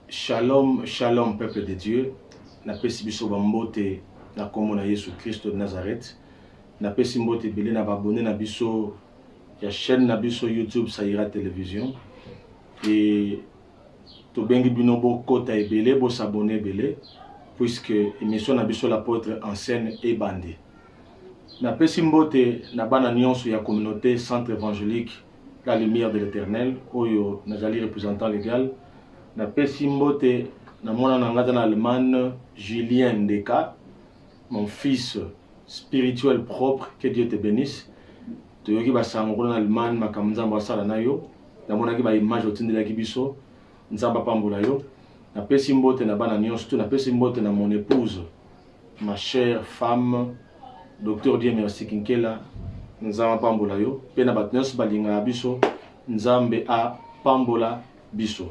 Shalom, shalom, peuple de Dieu. Napesi biso bambote na kombo na Yesu Christo de Nazareth. Napesi mbote belé na babone na biso ya chaîne na biso YouTube Saïra Télévision. Et to bengi bino bo kota ebele bo s'abonner belé puisque émission na biso l'apôtre en scène et bandé. Napesi mbote na bana nyonso ya communauté centre évangélique La Lumière de l'Éternel oyo nazali représentant légal. Napesi mbote na mwana na ngata na Allemagne Julien Ndeka, mon fils spirituel propre, que Dieu te bénisse. Tu yoki ba sango na Allemagne makamzamba sala na yo. Na mona ki ba image otindela ki biso nzamba pambola yo. Napesi mbote na bana nyonso, napesi mbote na mon épouse, ma chère femme Docteur Dieu merci Kinkela nzamba pambola yo. Pe na batnyos balinga biso nzambe a pambola biso.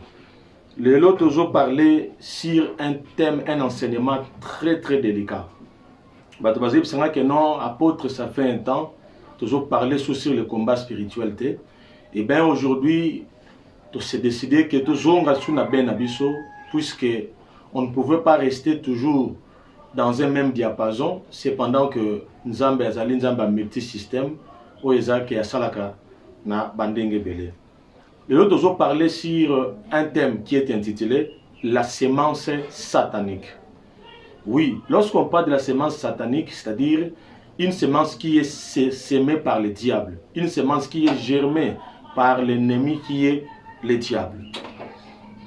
Les autres toujours parlé sur un thème, un enseignement très délicat. Que non, apôtre, ça fait un temps, toujours parler sur le combat spirituel. Et bien aujourd'hui, on s'est décidé que toujours on a ben abisso, puisque on ne pouvait pas rester toujours dans un même diapason, cependant que Nzambe azali Nzamba multisystème, ou ezaki ya salaka na bandenge belé. Et l'autre toujours parler sur un thème qui est intitulé la sémence satanique. Oui, lorsqu'on parle de la sémence satanique, c'est-à-dire une sémence qui est sémée par le diable, une sémence qui est germée par l'ennemi qui est le diable.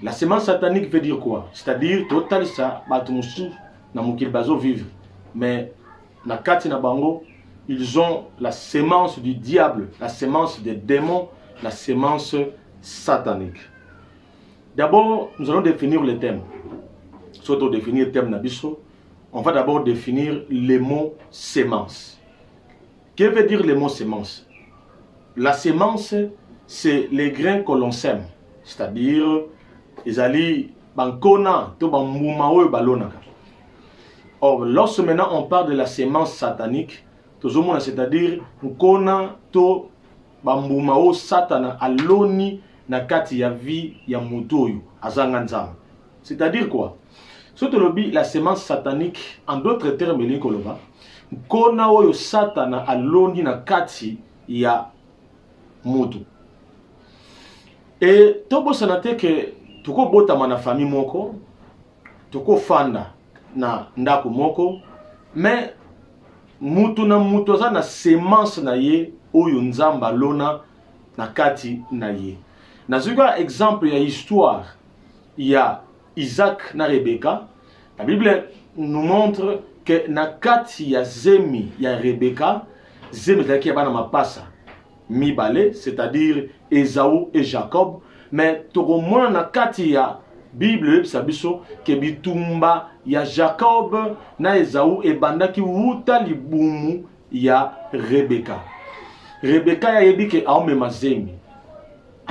La sémence satanique veut dire quoi? C'est-à-dire total ça, batumusu na mukil bazo vivre, mais na kati na bango, ils ont la sémence du diable, la sémence des démons, la sémence satanique. D'abord, nous allons définir le thème. Surtout définir le thème Nabiso, on va d'abord définir le mot sémence. Que veut dire le mot sémence? La sémence, c'est les grains que l'on sème. C'est-à-dire, ils allaient bankona, to bambumao balonaka. Or, lorsque maintenant on parle de la sémence satanique, c'est-à-dire, kona to bambumao satana aloni na kati ya vie ya mutoyu azanga nzamba. C'est-à-dire quoi? Surtout la sémence satanique, en d'autres termes, l'ikoloba, kona oyo satana aloni na kati ya mutu. Et tobo sanate que tuko botama na famille moko, tuko fanda na ndako moko, mais mutu na mutu za na sémence na ye oyo nzamba lona na kati na ye. Nazuka exemple ya histoire ya Isaac na Rebecca. La Bible nous montre que na kati ya zemi ya Rebecca, zemi zaki ya bana mapasa mibale, c'est-à-dire Esaü et Jacob, mais tokomona na kati ya Bible sabiso ke bitumba ya Jacob na Esaü ebandaki wuta libumu ya Rebecca. Rebecca ya yebi ke aomema zemi.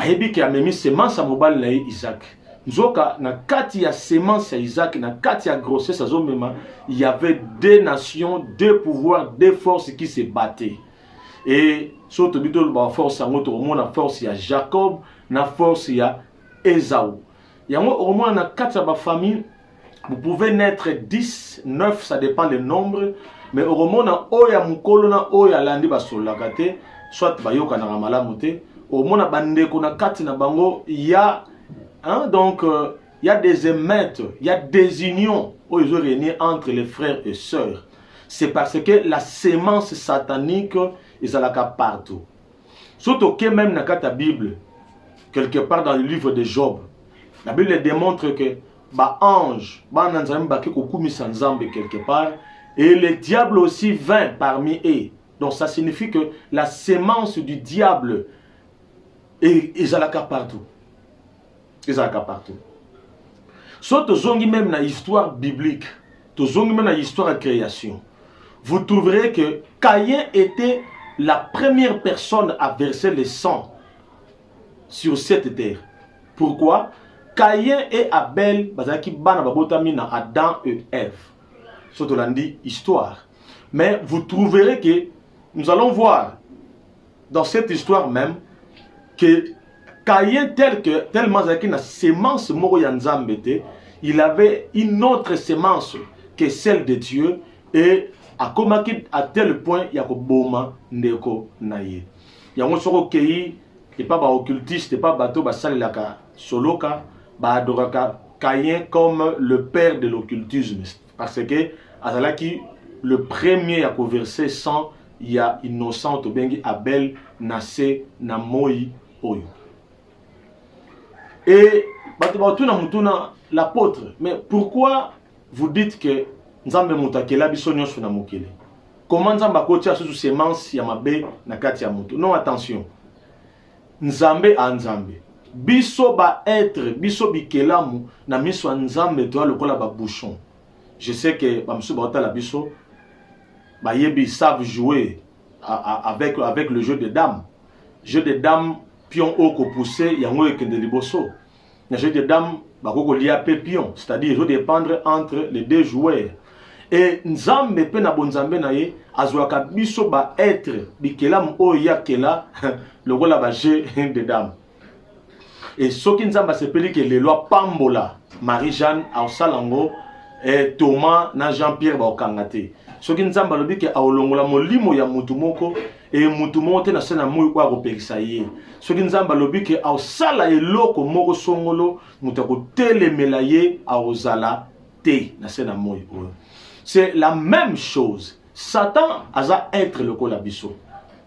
Ayebi ke amemi semence mobile na Isaac. Nzoka na kati ya semence ya Isaac, na kati ya grossesse azomema, il y avait deux nations, deux pouvoirs, deux forces qui se battaient. Et surtout bito ba force ngoto omona force ya Jacob na force ya Esaü. Yango omona na kati ya ba famille, vous pouvez naître 10, 9, ça dépend le nombre, mais omona oya mukolo na oya landi ba solakate, soit bayoka na malamu te. Au monde bandeko na kati na bango il y a donc il y a des émeutes, il y a des unions où ils ont réuni entre les frères et sœurs. C'est parce que la sémence satanique est à la carte partout. Surtout que même dans la Bible, quelque part dans le livre de Job, la Bible démontre que ba ange, ba nanzambe ba kokumi sanzambe quelque part, et le diable aussi vint parmi eux. Donc ça signifie que la sémence du diable et ils ont la carte partout. Ils ont la carte partout. Soit tu même dans l'histoire biblique, tu même dans l'histoire de création, vous trouverez que Caïn était la première personne à verser le sang sur cette terre. Pourquoi? Caïn et Abel, bazaki bana babotami na Adam et Ève. Soit on dit histoire. Mais vous trouverez que nous allons voir dans cette histoire même que Caïn tellement la sémence moko ya Nzambe te, il avait une autre sémence que celle de Dieu et a comaki à tel point ya ko boma ndeko na ye. Yango soko kei et pas ba occultiste et pas bateau ba salelaka soloka ba adoraka Caïn comme le père de l'occultisme parce que azalaki le premier à converser sans il y a innocent bengi Abel nassé na moi oyo. Et l'apôtre, mais pourquoi vous dites que Nzambe mutakela biso nyonso na mokele? Comment Nzambe akotia sous semence ya mabe na kati ya mutu? Non, attention. Nzambe a Nzambe. Biso ba être, biso bikelamu na miso Nzambe to lokola ba bouchon. Je sais que ba msu ba la biso ba yebi savent jouer avec le jeu de dames. Jeu de dames pion haut ko pousser yango ekende liboso. Le jeu de dames bakoko lia pe pion, c'est-à-dire il faut dépendre entre les deux joueurs. Et Nzambe pe na bonzambe na ye azwaka biso ba être bikelamu o yakela lokola ba jeu de dames. Et soki Nzambe sepeli que les lois pambola Marie-Jeanne au salango et Thomas na Jean-Pierre ba okangate. Soki Nzambe lobi ke aolongola molimo ya mutu moko et mutu moko te na sena moyi kwa kopekisa ye. Soki Nzambe lobi ke aosala eloko moko songolo mutu akotelemela ye aozala te na sena moyi oyo. C'est la même chose. Satan aza être lokola biso.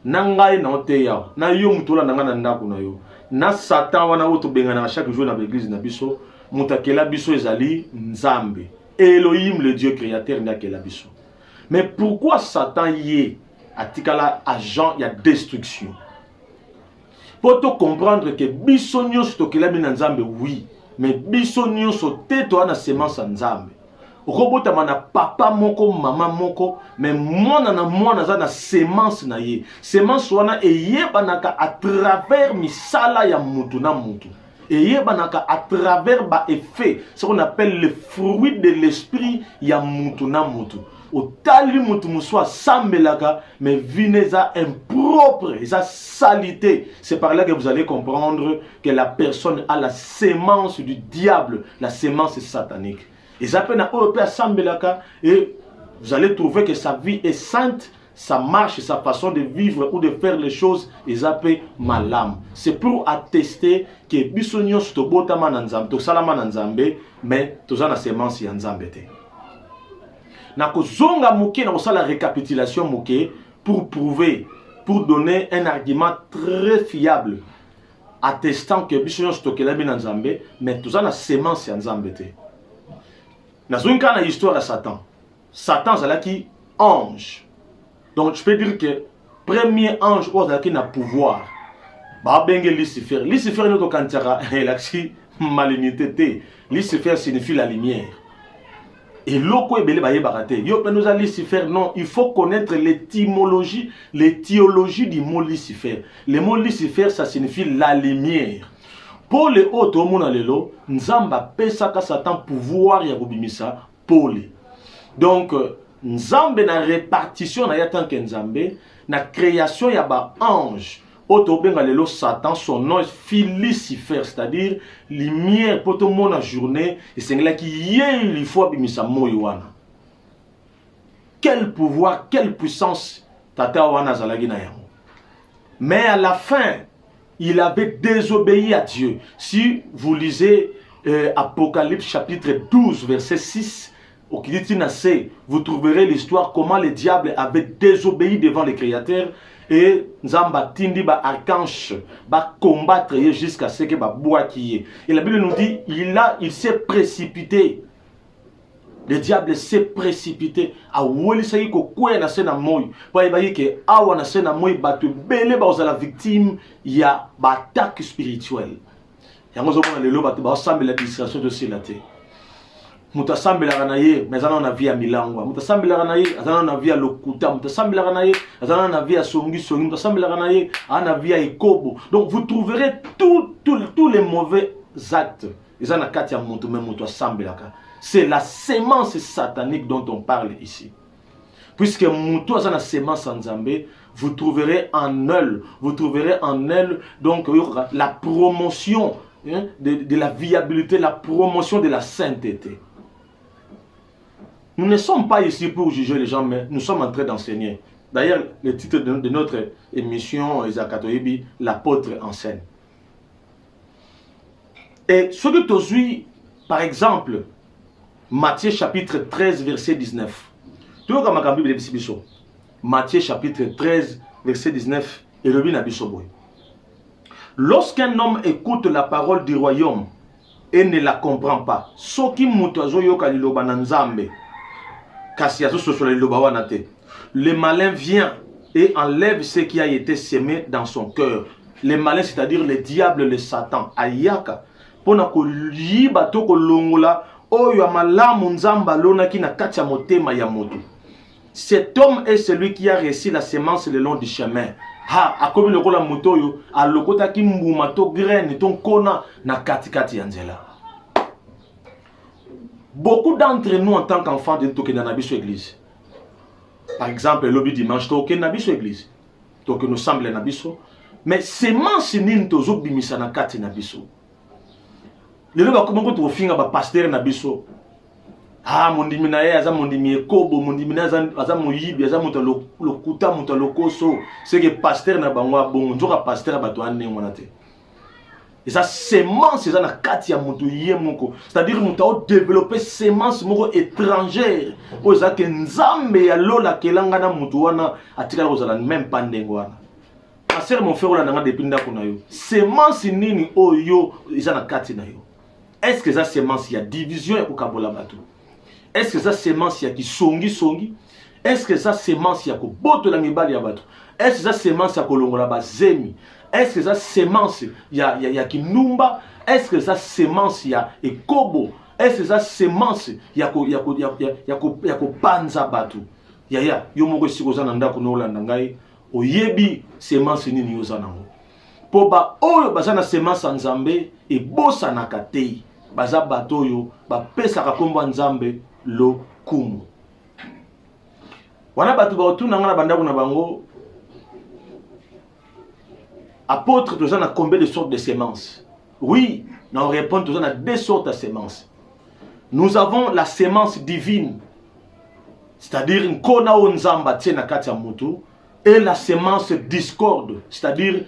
Na ngai na oteya na yo mutu la nanga na ndako na yo. Na Satan wana oto bengana chaque jour na l'église na biso mutakela biso ezali Nzambe. Elohim le Dieu créateur n'akela biso. Mais pourquoi Satan y est atikala agent ya destruction? Pour te comprendre que biso nyonso tokela bina Nzambe oui, mais biso nyonso te to na semence Nzambe. Robota mana papa moko mama moko mais mwana za na semence na ye. Semence wana eyebanaka à travers misala ya mutu na mutu. Eyebanaka à travers ba effet, ce qu'on appelle le fruit de l'esprit ya mutu na mutu. Otali mutu muswa sambelaka mais vineza impropre, sa salité. C'est par là que vous allez comprendre que la personne a la sémence du diable, la sémence satanique. Et ça peut et vous allez trouver que sa vie est sainte, sa marche, sa façon de vivre ou de faire les choses, et ça peut malam. C'est pour attester que bisonyo stobota mananzambe, to salama nanzambe, mais to zana semence yanzambe te. Na kozonga muke na kosala récapitulation muke pour prouver, pour donner un argument très fiable attestant que bisonyo stokela binanzambe, mais to zana semence yanzambe te. Dans une cas, l'histoire de Satan. Satan, c'est là qui ange. Donc, je peux dire que premier ange, c'est là qui a pouvoir. Bah, ben, Lucifer. Lucifer, nous, quand il a malignité. Lucifer signifie la lumière. Et l'oko est belé, bah, yo, nous a Lucifer. Non, il faut connaître l'étymologie du mot Lucifer. Le mot Lucifer, ça signifie la lumière. Pour les autres, Nzamba pesaka Satan pouvoir ya kobimisa pole. Donc Nzambe na répartition na yatan ke Nzambe na création ya ba ange. Auto benga lelo Satan son nom est Lucifer, c'est-à-dire lumière pour tout le monde en journée et c'est là qui yé il faut bimisa moywana. Quel pouvoir, quelle puissance tata wana zalagi na yango. Mais à la fin il avait désobéi à Dieu. Si vous lisez Apocalypse chapitre 12, verset 6, au vous trouverez l'histoire comment le diable avait désobéi devant le Créateur et Nzamba Tindi ba archange ba combattre jusqu'à ce que ba boakiye. Et la Bible nous dit il s'est précipité. Le diable s'est précipité à Wolisaki ko kwe na sena moy. Pa ibayi ke awa na sena moy batu bele ba la victime ya attaque spirituelle. Yango zo mona lelo batu ba sambe la distraction de silate. Muta sambe la ranaye mais ana na via milangwa. Muta sambe la ranaye ana na via lokuta. Muta sambe la ranaye ana na via songi. Muta sambe la ranaye ana via ikobo. Donc vous trouverez tous les mauvais actes. Ils en a katia mutu même muta sambe la ka. C'est la sémence satanique dont on parle ici. Puisque Moutou a la sémence en Nzambe, vous trouverez en elle, donc la promotion de la viabilité, la promotion de la sainteté. Nous ne sommes pas ici pour juger les gens, mais nous sommes en train d'enseigner. D'ailleurs, le titre de notre émission, Isaac Atoyebi, l'apôtre enseigne. Et ce que tu suis, par exemple, Matthieu chapitre 13, verset 19. Tu vois comme la Bible de Matthieu chapitre 13, verset 19, et le Binabisoboy. Lorsqu'un homme écoute la parole du royaume et ne la comprend pas, le malin vient et enlève ce qui a été semé dans son cœur. Le malin, c'est-à-dire le diable, le Satan, ayaka, pona ko yiba to ko longola oyo amalamu nzamba lona ki na kati ya motema ya moto. Cet homme est celui qui a reçu la semence le long du chemin. Ha, akomi lokola moto yo, alokota ki mbuma to graine ton kona na kati ya nzela. Beaucoup d'entre nous en tant qu'enfants de toke na biso église. Par exemple, le dimanche toke na biso église. Toke nous semble na biso, mais semence nini tozo bimisa na kati na biso. Lelo ba komoko to finga ba pasteur na biso. Ah, mondimi na ye aza mondimi ekobo, mondimi na aza moyibi, aza muta lokuta muta lokoso. C'est que pasteur na bangwa bon, nzoka pasteur ba to ane ngwana te. Et ça semence ça na kati ya mutu ye moko. C'est-à-dire muta o développer semence moko étrangère. O za ke nzambe ya lola kelanga na mutu wana atikala ko zala même pas ndengo wana. Pasteur mon frère la nanga depinda kuna yo. Semence nini oyo isa na kati na yo. Est-ce que ça semence il y a division et kokabola bato? Est-ce que ça semence il y a qui songi? Est-ce que ça semence il y a ko boto la mibali ya bato? Est-ce que ça semence il y a ko longola bazemi? Est-ce que ça semence il y a qui numba? Est-ce que ça semence il y a ekobo? Est-ce que ça semence il y a ko panza bato? Ya yo moko sikoza na ndako no landa ngai oyebi semence nini yo zanango. Po ba oyo bazana semence nzambe e bosa na katei. Baza bato yo ba pesa ka komba nzambe lo kumu. Wana bato ba otuna ngana bandako na bango. Apôtre, tu as combien de sortes de semences? Oui, on répond, tu as deux sortes de semences. Nous avons la semence divine, c'est-à-dire une kona onzamba tena katia mutu, et la semence discorde, c'est-à-dire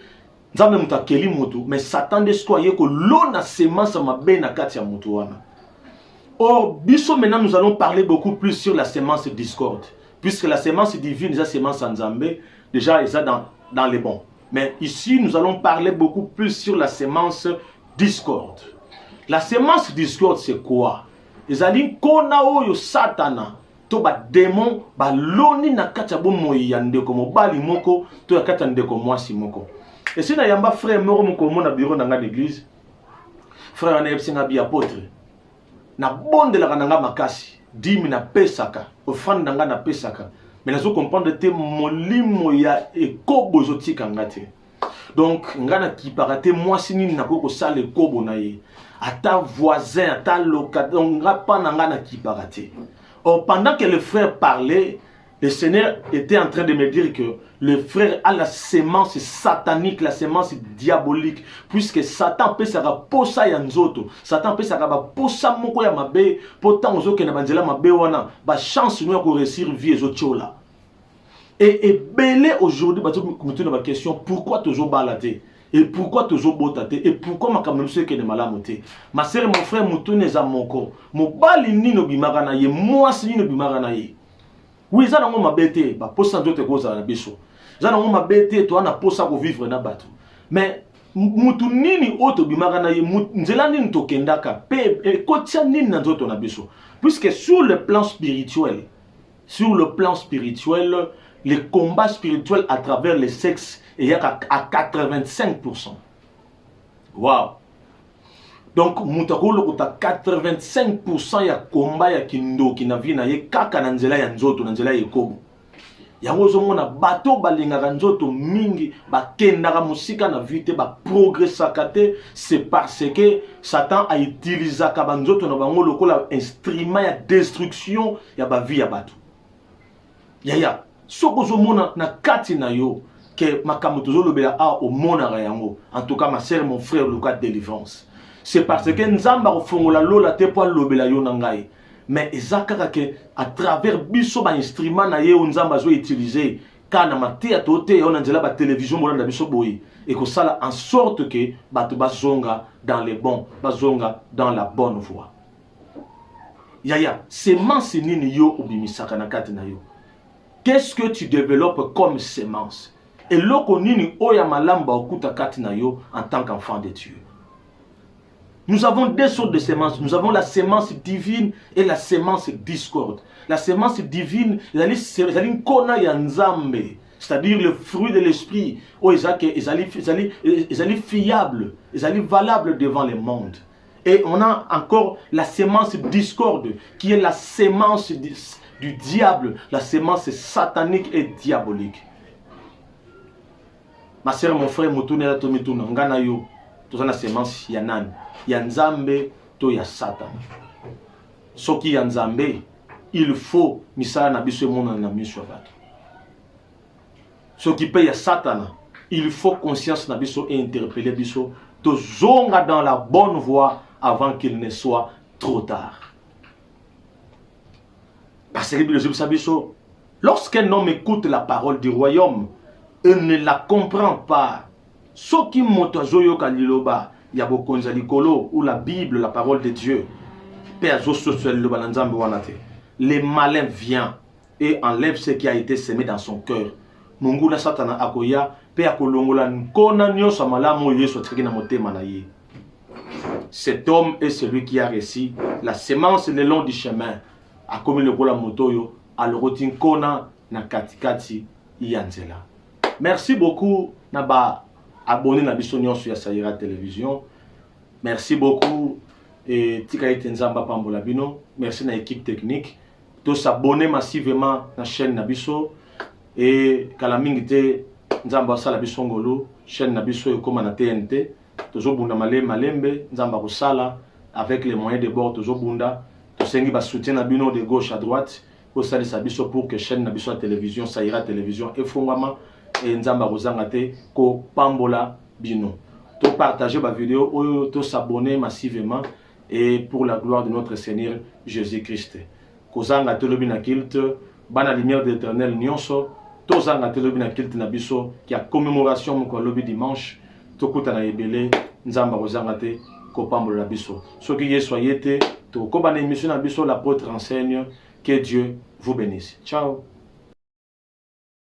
nzambe muta keli mutu, mais Satan descoye que l'on a semence ma bena katia mutu wana. Or, biso maintenant nous allons parler beaucoup plus sur la semence discorde, puisque la semence divine, la semence nzambe, déjà ils sont dans les bons. Mais ici, nous allons parler beaucoup plus sur la semence discorde. La semence discorde, c'est quoi? Les alliés kona oyo satana, to ba démon, ba loni na katia bo moyande komo bali moko, to ya katia ndeko mwasi moko. Et si na yamba frère moro moko mo na bureau na l'église, frère na yepsinga bi apôtre, na bonde la kananga makasi, dimi na pesaka, offrande nanga na pesaka. Mais nous allons comprendre que molimo ya ekobo zotika ngate. Donc ngana ki parate moi sini na ko sala ekobo na ye. Ata voisin, ata locataire, nga pa ngana ki parate. Or pendant que le frère parlait, le Seigneur était en train de me dire que le frère a la semence satanique, la semence diabolique, puisque Satan peut sera posa ya nzoto, Satan peut sera ba posa moko ya mabe, pourtant ozo ke na banzela mabe wana, ba chance nous ko réussir vie ezotiola. Et belé aujourd'hui, bato me ma question, pourquoi toujours balader? Et pourquoi toujours botate? Et pourquoi ma kamemse ke ne malamote? Ma sœur, mon frère, mutune za moko, mo bali nino bimagana ye, moi si nino bimagana ye. Oui, ça n'a pas bête, bah posa d'autres causes à la bicho. Ça n'a pas bête, toi na posa ko vivre na bateau. Mais mutu nini auto bimagana ye, nzela nini to kendaka, pe kotia nini na nzoto na bicho. Puisque sur le plan spirituel, les combats spirituels à travers le sexe, il y a à 85%. Waouh! Donc, mutakolo kuta 85% ya combat ya kindo kinavina ye kaka na nzela ya nzoto na nzela ya ekobo. Yango zomona bato balingaka nzoto mingi bakendaka musika na vite ba progressaka te, c'est parce que Satan a utilisé ka banzoto na bango lokola instrument ya destruction ya ba vie ya bato. Ya Sokozomona na kati na yo que makambo tozolobela a o mona yango. En tout cas ma sœur mon frère le cas de délivrance. C'est parce que nzamba ofongola lola te po lobela yo nangai. Mais ezakaka que à travers biso ba instrument na ye nzamba zo utiliser kana matia tote on anzela ba télévision bolanda biso boyi et que ça en sorte que bato bazonga dans les bons, bazonga dans la bonne voie. Yaya, semence nini yo obimisaka na kati na yo. Qu'est-ce que tu développes comme semence? Et loko nini oya malamba okuta kati na yo en tant qu'enfant de Dieu. Nous avons deux sortes de semences. Nous avons la semence divine et la semence discorde. La semence divine, c'est-à-dire le fruit de l'esprit, ils sont fiables, ils sont valables devant le monde. Et on a encore la semence discorde, qui est la semence du diable, la semence satanique et diabolique. Ma sœur, mon frère, Moutouna Tomituna, Nganayo, tout ça la semence Yanan, Yanzambe, to ya Satan. Soki Yanzambe, il faut misala na biso mon na miso bato. Soki paye ya Satan, il faut conscience na biso et interpeller biso, to zonga dans la bonne voie avant qu'il ne soit trop tard. Parce que lorsqu'un homme écoute la parole du royaume, il ne la comprend pas. Ce qui motozoyo kaliloba, yabokonza likolo ou la Bible, la parole de Dieu. Le malin vient et enlève ce qui a été semé dans son cœur. Mungula satana akoya pe akolongola nkona nyoso malamu yeso tsaki na motema na ye. Cet homme est celui qui a réussi la semence le long du chemin. A comme le kola motoyo alrotin kona na katikati yanzela. Merci beaucoup naba abonné na biso nyonso ya Sayira Télévision. Merci beaucoup et tika ite nzamba pambola bino. Merci na équipe technique. To s'abonner massivement na chaîne na biso et kala mingi te nzamba sala biso ngolo chaîne na biso ekoma na TNT. Tozo bunda malembe nzamba ko sala avec les moyens de bord tozo bunda. Tosengi ba soutien na bino de gauche à droite. Ko sala sa biso pour que chaîne na biso à télévision Sayira Télévision efongama et nzamba kozanga te ko pambola bino. To partager ma vidéo, to s'abonner massivement et pour la gloire de notre Seigneur Jésus-Christ. Kozanga telobi na kilt, bana lumière de l'Éternel nyonso, to zanga telobi na kilt na biso qui a commémoration mon lobi dimanche, to kuta na yebele nzamba kozanga te ko pambola biso. Soki yeso yete to ko bana émission na biso l'apôtre enseigne que Dieu vous bénisse. Ciao.